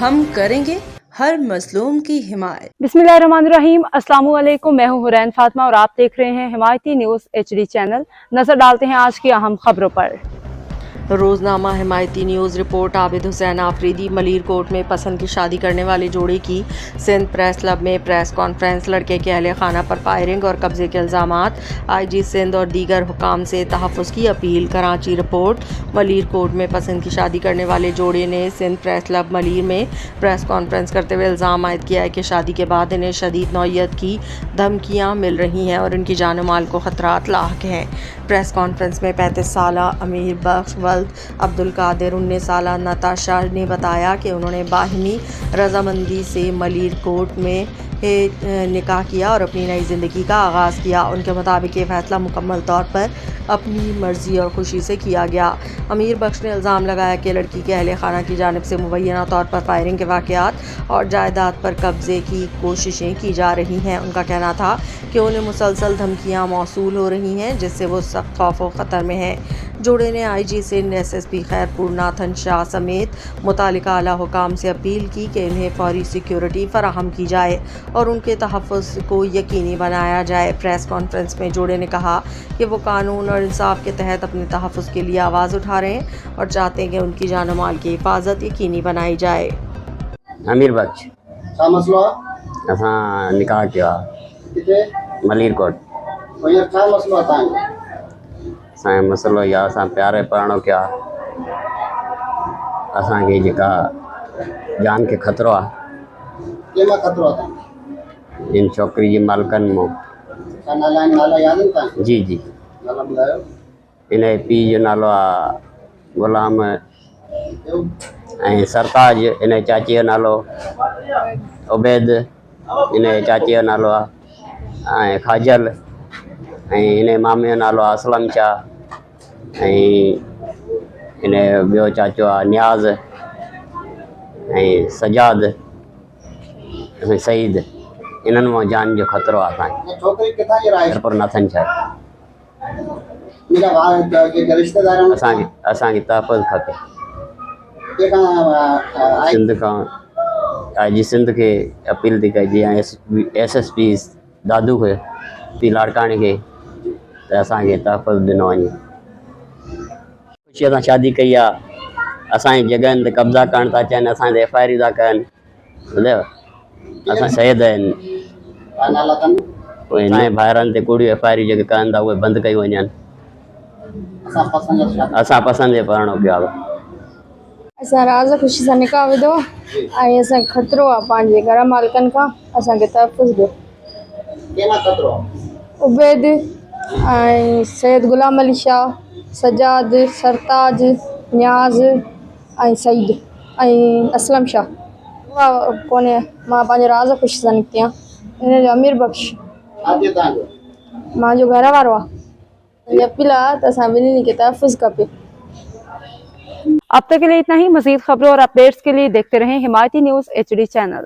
हम करेंगे हर मजलूम की हिमायत। बिस्मिल्लाहिर्रहमानिर्रहीम। अस्सलाम वालेकुम। मैं हूँ हुरैन फातिमा और आप देख रहे हैं हिमायती न्यूज़ HD चैनल। नजर डालते हैं आज की अहम खबरों पर। रोजनामा Himayati news report. Abid Hussain Afridi Malir court में पसंद की शादी करने वाले जोड़े की सिंध प्रेस क्लब में प्रेस कॉन्फ्रेंस। लड़के के अहले खाना पर फायरिंग और कब्जे के इल्ज़ामात। IG सिंध और दीगर हुकाम से तहफ़्फ़ुज़ की appeal. Karachi report. Malir court में पसंद की शादी करने वाले जोड़े ने सिंध प्रेस क्लब मलीर में प्रेस कॉन्फ्रेंस करते हुए इल्ज़ाम आयद किया है कि शादी के बाद इन्हें शदीद नौयत की धमकियाँ मिल रही हैं और इनकी जान माल को ख़तरात लाक हैं। प्रेस कॉन्फ्रेंस में 35 साला अमीर बख्श अब्दुल कादिर 19 साला नताशा ने बताया कि उन्होंने बाहिमी रजामंदी से मलीर कोर्ट में निकाह किया और अपनी नई ज़िंदगी का आगाज़ किया। उनके मुताबिक ये फ़ैसला मुकम्मल तौर पर अपनी मर्ज़ी और खुशी से किया गया। अमीर बख्श ने इल्ज़ाम लगाया कि लड़की के अहले खाना की जानिब से मुबैना तौर पर फायरिंग के वाक़यात और जायदाद पर कब्ज़े की कोशिशें की जा रही हैं। उनका कहना था कि उन्हें मुसलसल धमकियाँ मौसूल हो रही हैं जिससे वो सख्त खौफ व ख़तर में हैं। जोड़े ने IG सिंध SSP खैरपुर नाथन शाह समेत मुतालिका आला हुकाम से अपील की कि इन्हें फौरी सिक्योरिटी फराहम की जाए और उनके तहफ़्फ़ुज़ को यकीनी बनाया जाए। प्रेस कॉन्फ्रेंस में जोड़े ने कहा कि वो कानून और इंसाफ के तहत अपने तहफ़्फ़ुज़ के लिए आवाज़ उठा रहे हैं और चाहते हैं कि उनकी जान और माल की हिफाजत यकीनी बनाई जाए। अमीर बख्श असां निकाह किया मलीर कोट। असांजो मसलो इहा असां प्यार पढ़णो कया। असांखे जेका जान खे ख़तरो आहे जिन छोकिरी जी मालिकनि मां। जी जी इन जे पीउ जो नालो आहे ग़ुलाम ऐं सरताज। इन जे चाचीअ जो नालो उबैद। इन जे चाचीअ जो नालो आहे ऐं खाजल। ऐं इन जे मामे जो नालो आहे असलम शाह। ऐं इन जो ॿियो चाचो आहे नियाज़ ऐं सजाद ऐं सईद। इन्हनि मां जान जो ख़तरो आहे असांखे। खैरपुर नाथन शाह। असांखे तहफ़्फ़ुज़ खपे सिंध खां। IG सिंध खे अपील थी कई जीअं SSP दादू खे पी लाड़काणे खे त असांखे तहफ़्फ़ुज़ ॾिनो वञे। ख़ुशीअ सां शादी कई आहे। असांजी जॻहियुनि ते कब्ज़ा करणु था चाहिनि। असांजे FIR था कनि। ॿुधायो असां शहीद आहिनि। उहे नए ॿाहिरनि ते कूड़ियूं FIR जेके कनि था उहे बंदि कयूं वञनि। असां पसंदि पढ़णो कयो आहे। असां राज़ ख़ुशी सां निकाह विधो ऐं असांखे ख़तरो आहे पंहिंजे घर मालिकनि खां। असांखे तहफ़्फ़ुज़ ॾियो। उबैद ऐं सैयद ग़ुलाम अली शाह, सजाद, सरताज, नियाज़ ऐं सईद ऐं असलम शाह। उहा कोन्हे। मां पंहिंजे राज़ ख़ुशी सां निकिती आहियां। हिन जो अमीर बख्श मुंहिंजो घर वारो आहे। ये अपील आहे त असां ॿिन्हिनि खे तहफ़्फ़ुज़ खपे। अब तक के लिए इतना ही। मज़ीद खबरों और अपडेट्स के लिए देखते रहें हिमायती न्यूज़ HD चैनल।